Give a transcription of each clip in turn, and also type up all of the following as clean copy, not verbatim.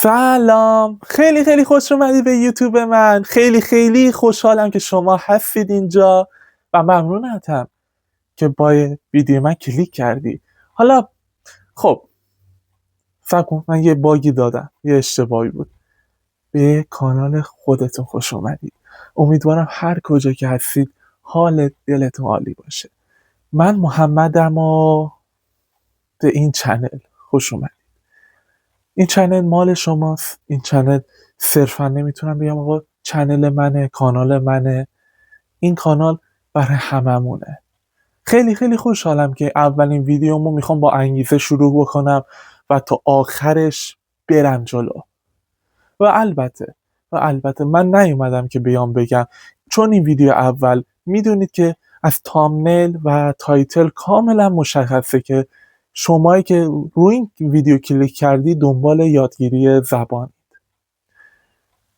سلام، خیلی خیلی خوش اومدید به یوتیوب من. خیلی خیلی خوشحالم که شما هستید اینجا و ممنونتم که با ویدیو من کلیک کردی. حالا خب فکر کن من یه باگی دادم، یه اشتباهی بود. به کانال خودتون خوش اومدید. امیدوارم هر کجا که هستید حال دلتون عالی باشه. من محمدم و به این چنل خوش اومدید. این چنل مال شماست. این چنل صرفا نمیتونم بگم آقا چنل منه، کانال منه. این کانال برای هممونه. خیلی خیلی خوشحالم که اولین ویدیومو میخوام با انگیزه شروع بکنم و تا آخرش برم جلو. و البته من نیومدم که بیام بگم، چون این ویدیو اول میدونید که از تامنیل و تایتل کاملا مشخصه که شمایی که روی این ویدیو کلیک کردی دنبال یادگیری زبان،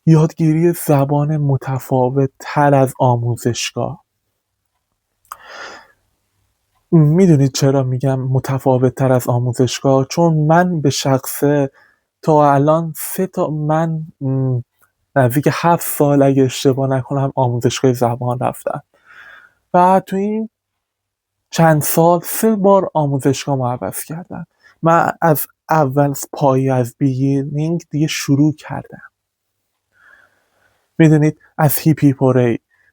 یادگیری زبان متفاوت تر از آموزشگاه. میدونید چرا میگم متفاوت تر از آموزشگاه؟ چون من به شخصه تا الان من نزدیک 7 سال اگه اشتباه نکنم آموزشگاه زبان رفتم و تو این چند سال 3 بار آموزشگاه ما عوض کردم. من از اول پایه، از بیگینینگ دیگه شروع کردم. میدونید از هیپی.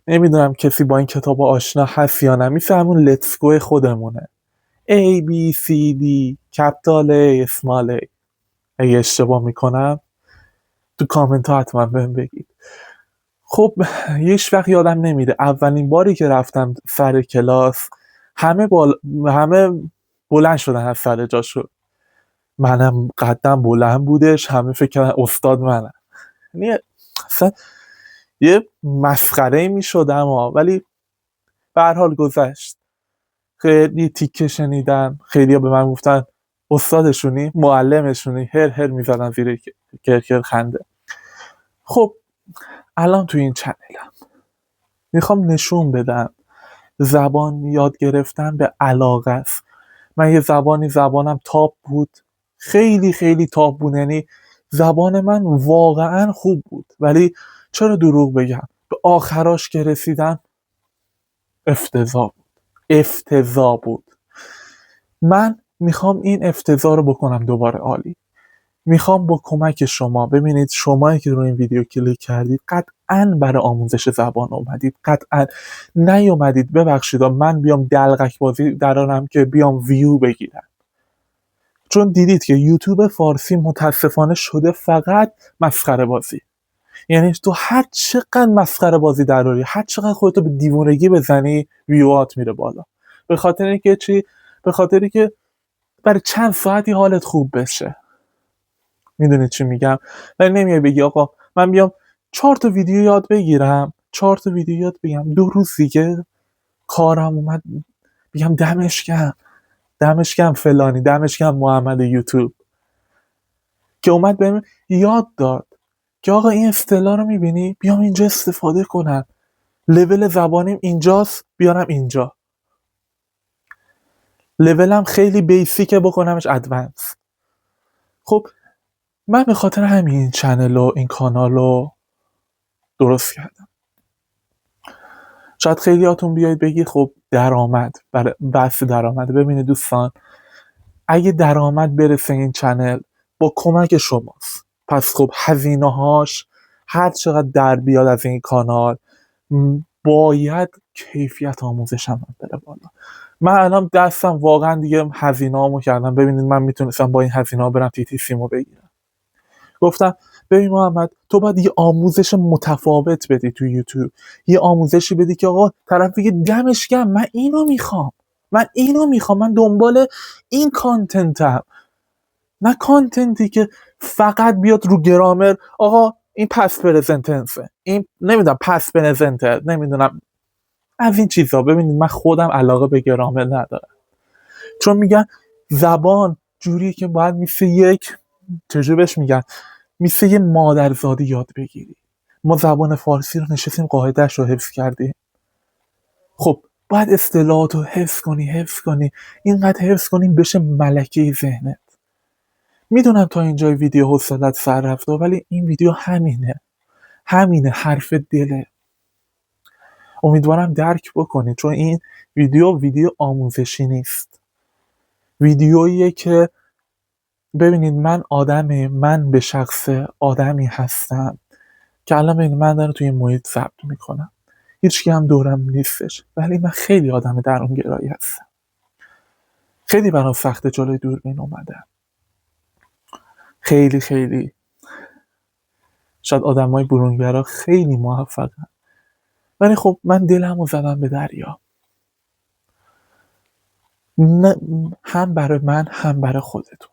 نمیدونم کسی با این کتاب آشنا هست یا نه. مثل همون لیتس گو خودمونه، A, B, C, D کپیتال A, اسمال A. اگه اشتباه میکنم تو کامنت ها حتما بهم بگید. خب هیچ وقت یادم نمیره اولین باری که رفتم سر کلاس همه بلند شدن از سر جاشو. منم قدم بلند بودش، همه فکر کردن استاد منم. یعنی اصلا یه مسخره می شدم ولی به هر حال گذشت. خیلی تیکه شنیدم، خیلی ها به من گفتن استادشونی، معلمشونی، هر می زدن زیر کرکر خنده. خب الان تو این چنلم میخوام نشون بدم زبان یاد گرفتن به علاقه است. من یه زبانم تاپ بود، خیلی خیلی تاپ بود، یعنی زبان من واقعا خوب بود، ولی چرا دروغ بگم به آخراش که رسیدم افتضاح بود. من میخوام این افتضاح رو بکنم دوباره عالی. میخوام با کمک شما، ببینید شمایی که روی این ویدیو کلیک کردید قطعاً برای آموزش زبان اومدید، قطعاً نیومدید ببخشید من بیام دلقک بازی درارم که بیام ویو بگیرم. چون دیدید که یوتیوب فارسی متاسفانه شده فقط مسخره بازی. یعنی تو هر چقدر مسخره بازی دراری، هر چقدر خودتو به دیوونگی بزنی ویوات میره بالا. به خاطر اینکه چی؟ به خاطری که برای چند ساعتی حالت خوب بشه. میدونید چی میگم؟ ولی نمیای بگی آقا من بیام 4 تا ویدیو یاد بگیرم، 4 تا ویدیو یاد بگیرم، 2 روز دیگه کارم اومد بگم دمش گرم فلانی، دمش گرم محمد یوتیوب که اومد بهم یاد داد که آقا این اصطلاح رو میبینی بیام اینجا استفاده کنم، لول زبانیم اینجاست بیارم اینجا، لولم خیلی بیسیکه بکنمش ادوانس. خب من به خاطر همین چنل و این کانال رو درست کردم. شاید خیلی هاتون بیاید بگید خب درآمد، برای بحث درآمد. ببینید دوستان، اگه درآمد برسه این چنل با کمک شماست، پس خب هزینه‌هاش هر چقدر در بیاد از این کانال باید کیفیت آموزش هم بره بالا. من الان دستم واقعا دیگه هزینه‌هامو کردم. ببینید من میتونستم با این هزینه‌ها برم TTCمو بگیرم. گفتم ببین محمد تو باید یه آموزش متفاوت بدی تو یوتیوب، یه آموزشی بدی که آقا طرف بگه دمش گرم من اینو میخوام، من دنبال این کانتنتم، نه کانتنتی که فقط بیاد رو گرامر. آقا این پس پرزنتنسه، این نمیدونم پس پرزنته، نمیدونم از این چیزا. ببینید من خودم علاقه به گرامر ندارم، چون میگن زبان جوریه که باید مثل یه مادرزادی یاد بگیری. ما زبان فارسی رو نشستیم قاعده‌اش رو حفظ کردیم، خب باید اصطلاحات رو حفظ کنی، اینقدر حفظ کنیم بشه ملکه ذهنت. میدونم تا اینجای ویدیو حوصلت سر رفته، ولی این ویدیو همینه، حرف دله. امیدوارم درک بکنید، چون این ویدیو آموزشی نیست. ویدیوییه که ببینید من به شخص آدمی هستم که الان ببینید من دارم توی محیط ضبط میکنم، هیچکی هم دورم نیستش، ولی من خیلی آدم درونگرایی هستم. خیلی برام سخته جلوی دوربین اومدم. خیلی شاید آدمای برونگرا خیلی موفقن، ولی خب من دلمو زدم به دریا. نه، هم برای من هم برای خودتون.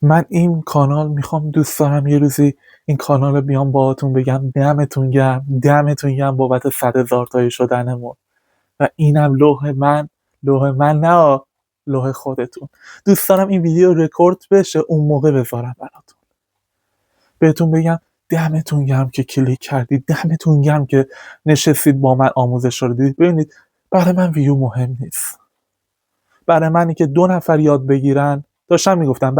من این کانال دوست دارم یه روزی این کانال رو بیام باهاتون بگم دمتون گرم بابت 100,000 تایی شدنمون. و اینم لوح من نه لوح خودتون. دوست دارم این ویدیو رکورد بشه، اون موقع بذارم براتون، بهتون بگم دمتون گرم که کلیک کردید، دمتون گرم که نشستید با من آموزش رو دیدید. ببینید برای من ویو مهم نیست. برای منی که 2 نفر یاد بگیرن، داشتم میگفتم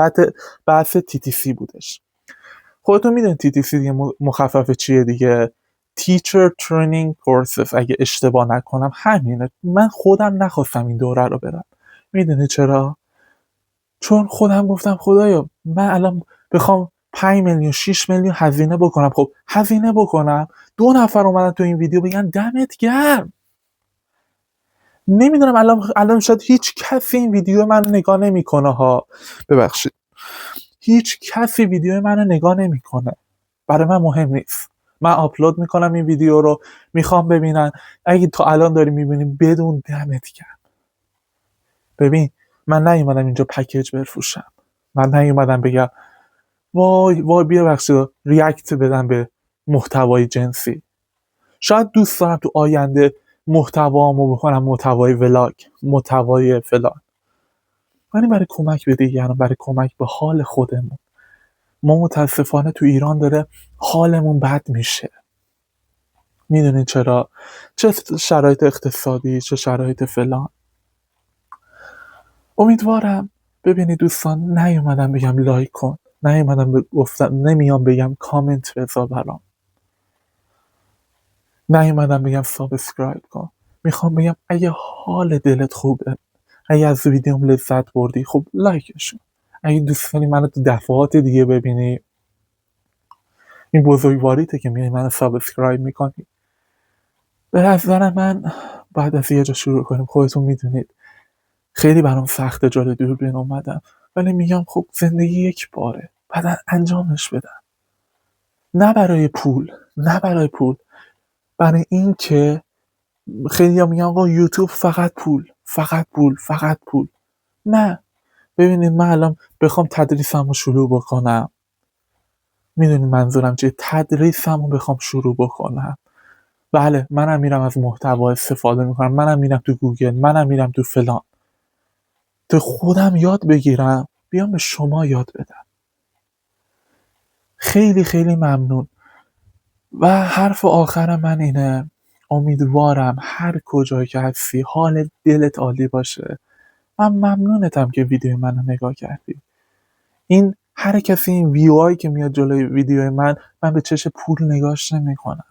بحث TTC بودش. خودتون میدونید TTC دیگه مخفف چیه دیگه؟ Teacher Training Courses. اگه اشتباه نکنم همینه. من خودم نخواستم این دوره رو برم. میدونی چرا؟ چون خودم گفتم خدایا من الان بخوام 5 میلیون 6 میلیون هزینه بکنم، خب هزینه بکنم 2 نفر اومدن تو این ویدیو بگن دمت گرم. نمیدونم الان شاید هیچ کسی این ویدیو منو نگاه نمیکنه ها، ببخشید، هیچ کسی ویدیو منو نگاه نمیکنه. برای من مهم نیست. من آپلود میکنم این ویدیو رو، میخوام ببینن. اگه تا الان داری میبینیم بدون دمت گرم. ببین من نیومدم اینجا پکیج بفروشم. من نیومدم بگم وای بیا بخشید ریاکت بدم به محتوای جنسی. شاید دوست دارم تو آینده محتوامو بکنم محتوای ولاگ، محتوای فلان، ولی برای کمک به دیگران، برای کمک به حال خودمون. ما متاسفانه تو ایران داره حالمون بد میشه. میدونید چرا؟ چه شرایط اقتصادی، چه شرایط فلان. امیدوارم ببینید دوستان، نیومدم بگم لایک کن، نمیام بگم کامنت بذار برام، نیومدم بگم سابسکرایب کن. میخوام بگم اگه حال دلت خوبه، اگه از ویدیوم لذت بردی، خب لایکشون. اگه دوست داری منو تو دفعات دیگه ببینی، این بزرگواریته که میای منو سابسکرایب میکنی. به نظر من بعد از یه جا شروع کنیم. خودتون میدونید خیلی برام سخته جلوی دوربین اومدم، ولی میگم خب زندگی یک باره، بعد انجامش بدم. نه برای پول، برای این که خیلی ها میگن آقا یوتیوب فقط پول. نه، ببینید من الان بخوام تدریسم رو شروع بکنم، میدونید منظورم چیه؟ تدریسم رو بخوام شروع بکنم، بله منم میرم از محتوا استفاده میکنم، منم میرم تو گوگل، منم میرم تو فلان، تو خودم یاد بگیرم بیام به شما یاد بدم. خیلی ممنون. و حرف آخر من اینه، امیدوارم هر کجایی که هستی حال دلت عالی باشه. من ممنونتم که ویدیو منو نگاه کردی. این هر کسی این ویوهایی که میاد جلوی ویدیو من به چش پول نگاش نمیکنم،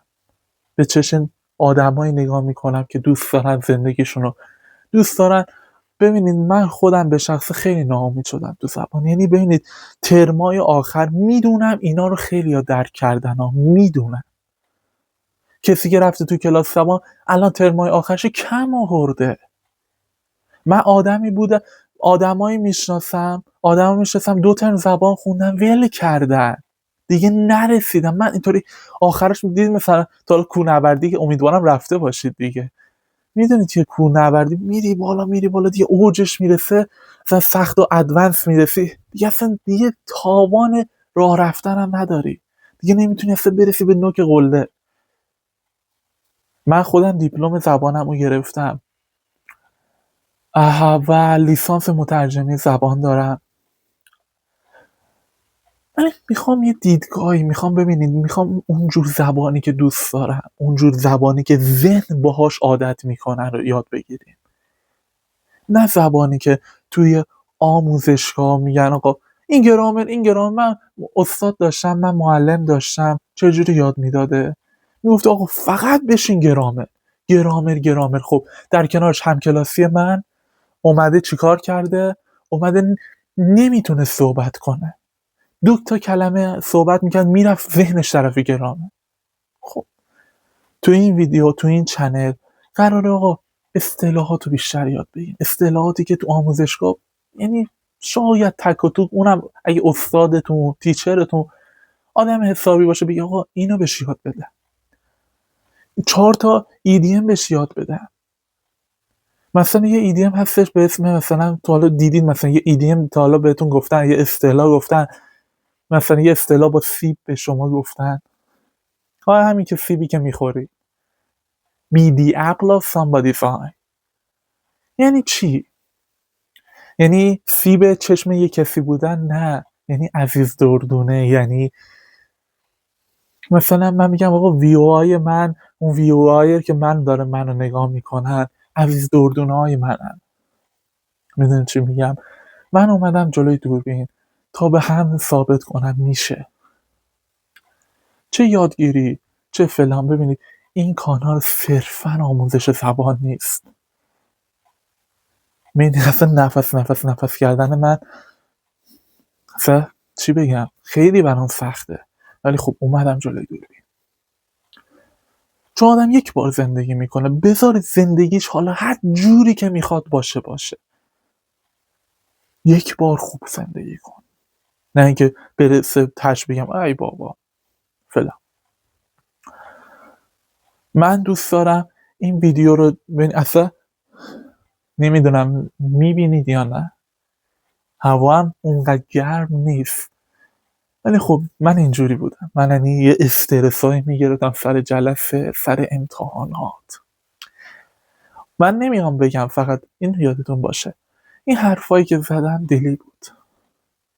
به چش آدمایی نگاه میکنم که دوست دارن زندگیشونو دوست دارن. ببینید من خودم به شخص خیلی ناامید شدم تو زبان. یعنی ببینید ترمای آخر، میدونم اینا رو خیلی ها درک کردن ها، میدونم کسی که رفته تو کلاس زبان الان ترمای آخرش کم آورده. من آدمایی میشناسم 2 ترم زبان خوندن ول کردن دیگه نرسیدم. من اینطوری آخرش دیدید مثلا تا کوهنوردی که امیدوارم رفته باشید دیگه، میدونید که کوهنوردی میری بالا دیگه اوجش میرسه، مثلا سخت و ادوانس میرسی دیگه، اصلا دیگه تاوان راه رفتن هم نداری دیگه، نمیتونی اصلا برسی به نوک قله. من خودم دیپلم زبانم رو گرفتم و لیسانس مترجمی زبان دارم، ولی میخوام یه دیدگاهی، میخوام اونجور زبانی که دوست دارم، اونجور زبانی که ذهن باهاش عادت میکنن رو یاد بگیریم، نه زبانی که توی آموزشگاه میگن آقا این گرامر من استاد داشتم، من معلم داشتم، چجوری یاد میداده؟ میگفت آقا فقط بشین گرامر. خب در کنارش همکلاسی من اومده چیکار کرده؟ اومده نمیتونه صحبت کنه، 2 کلمه صحبت میکرد میرفت ذهنش طرف گرامر. خب تو این ویدیو، تو این چنل قراره آقا اصطلاحاتو بیشتر یاد بگیریم، اصطلاحاتی که تو آموزشگاه یعنی شاید تک و توک، اونم اگه استادتون تیچرتون آدم حسابی باشه بگه آقا اینو بهش یاد بده، 4 تا EDM بهش یاد بده. مثلا یه EDM هستش به اسم، مثلا تا حالا دیدین مثلا یه EDM تا حالا بهتون گفتن، یه اصطلاح گفتن، مثلا یه اصطلاح با سیب به شما گفتن، همین که سیبی که میخوری be the apple of somebody's eye. یعنی چی؟ یعنی سیب چشم یه کسی بودن؟ نه، یعنی عزیز دردونه. یعنی مثلا من میگم آقا ویوهای من، اون ویوهای که من داره منو نگاه میکنن عزیز دردونه های منن. میدونی چی میگم؟ من اومدم جلوی دوربین تا به هم ثابت کنم میشه، چه یادگیری چه فلان. ببینید این کانال صرفا آموزش زبان نیست. اصلا نفس کردن من اصلا چی بگم، خیلی برام سخته، ولی خب اومدم جلوی دوربین. چون آدم یک بار زندگی میکنه، بذار زندگیش حالا هر جوری که میخواد باشه. یک بار خوب زندگی کن، نه اینکه برسه تش بگم ای بابا فلان. من دوست دارم این ویدیو رو اصلا نمیدونم میبینید یا نه، هوا هم اونقدر گرم نیست، ولی خب من اینجوری بودم. من یعنی یه استرسایی میگرفتم سر جلسه، سر امتحانات. من نمیام بگم، فقط این یادتون باشه این حرفایی که زدم دلی بود.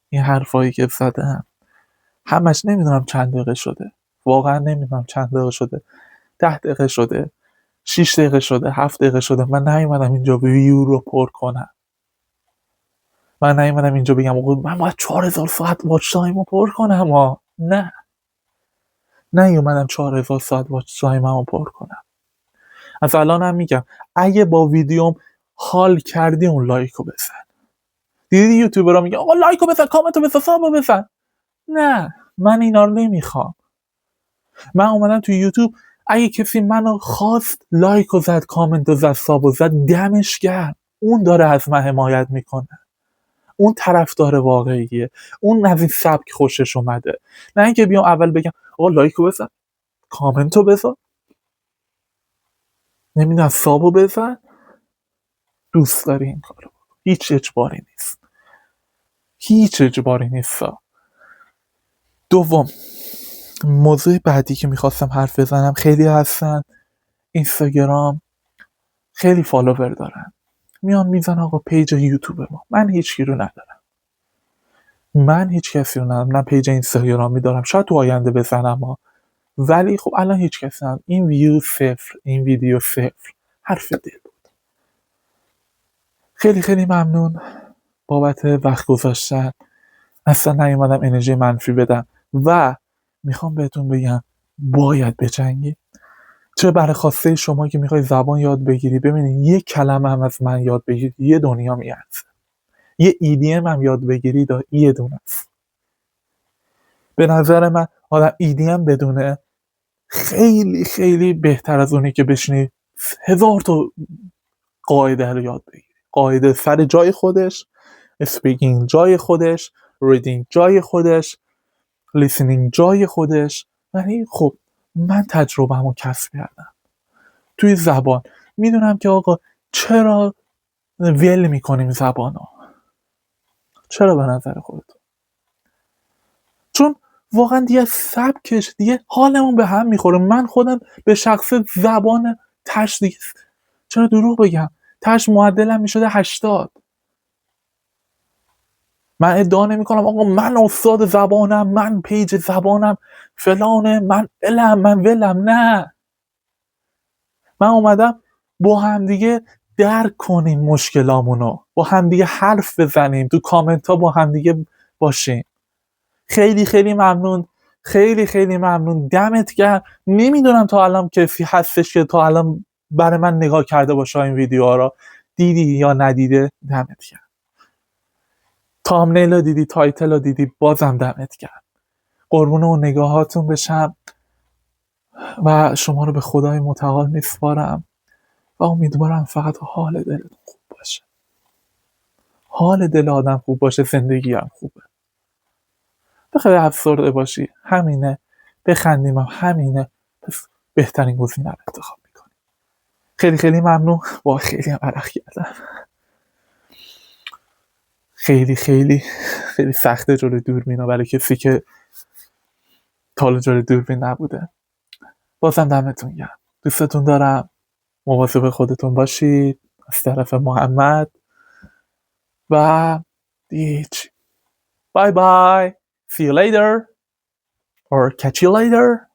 این حرفایی که زدم همش نمیدونم چند دقیقه شده، واقعا نمیدونم چند دقیقه شده، 10 دقیقه شده، 6 دقیقه شده، 7 دقیقه شده. من نیومدم اینجا ویو رو پر کنم. من نیومدم اینجا بگم آقا من باید 4000 ساعت واچ تایم رو پر کنم. نه نیومدم 4000 ساعت واچ تایم رو پر کنم. از الانم میگم اگه با ویدیوم حال کردی اون لایکو بزن. دیدی یوتیوبرها میگن آقا لایکو بزن، کامنتو بزن، سابو بزن. نه من اینا رو نمیخوام. من اومدم تو یوتیوب، اگه کسی منو خواست لایکو زد، کامنتو زد، سابو زد، دمش گرم. اون داره از من حمایت میکنه، اون طرفدار واقعیه، اون از این سبک خوشش اومده. نه اینکه بیام اول بگم آقا لایکو بزن، کامنتو بزن، نمیدونم سابو بزن. دوست داری این کارو، هیچ اجباری نیست، هیچ اجباری نیست. دوم، موضوع بعدی که میخواستم حرف بزنم، خیلی هستن اینستاگرام خیلی فالوور دارن، میان میزن آقا پیج یوتیوب ما. من هیچکی رو ندارم، من هیچ کسی رو ندارم، نه پیج اینستاگرامی دارم، شاید تو آینده بزنم ولی خب الان هیچ کسی ندارم. این ویو 0، این ویدیو 0. حرف دل بود. خیلی خیلی ممنون بابت وقت گذاشتن. اصلا نیومدم انرژی منفی بدم و میخوام بهتون بگم باید بجنگی. چه برای خواسته شما که میخوای زبان یاد بگیری، ببینید یک کلمه هم از من یاد بگیرید یه دنیا میارزه. یه EDM هم یاد بگیرید یه دونه است. به نظر من آدم EDM بدونه خیلی خیلی بهتر از اونی که بشینی 1000 تا قاعده رو یاد بگیری. قاعده سر جای خودش، اسپیکینگ جای خودش، ریدینگ جای خودش، لیسنینگ جای خودش. یعنی خب من تجربه‌مو کسب کردم توی زبان. میدونم که آقا چرا ول میکنیم زبانو. چرا به نظر خودتون؟ چون واقعا دیگه سبکش دیگه حالمون به هم میخوره. من خودم به شخص زبان تش دیگه، چرا دروغ بگم، تش معدلم میشده 80. من ادعا نمیکنم آقا من استاد زبانم، من پیج زبانم فلانه، من ولم. نه، من اومدم با هم دیگه درک کنیم مشکلامونو، با هم دیگه حرف بزنیم، تو کامنت ها با هم دیگه باشین. خیلی خیلی ممنون، خیلی خیلی ممنون، دمت گرم. نمیدونم تا الان کسی هستش که تا الان برای من نگاه کرده باشه این ویدیوها رو، دیدی یا ندیده دمت گرم. تامنیل رو دیدی، تایتل رو دیدی، بازم دمت گرم. قربون اون نگاهاتون بشم و شما رو به خدای متعال میسپارم و امیدوارم فقط حال دلتون خوب باشه. حال دل آدم خوب باشه زندگی هم خوبه. بخوای افسرده باشی همینه، بخندیم هم همینه، پس بهترین گزینه رو انتخاب میکنی. خیلی خیلی ممنون. با خیلی هم عرق کردم. خیلی خیلی خیلی سخته جلوی دوربینا برای کسی که تا حالا جلوی دوربین نبوده. بازم دمتون گرم. دوستتون دارم. مواظب خودتون باشید. از طرف محمد و دیچ. Bye bye. See you later or catch you later.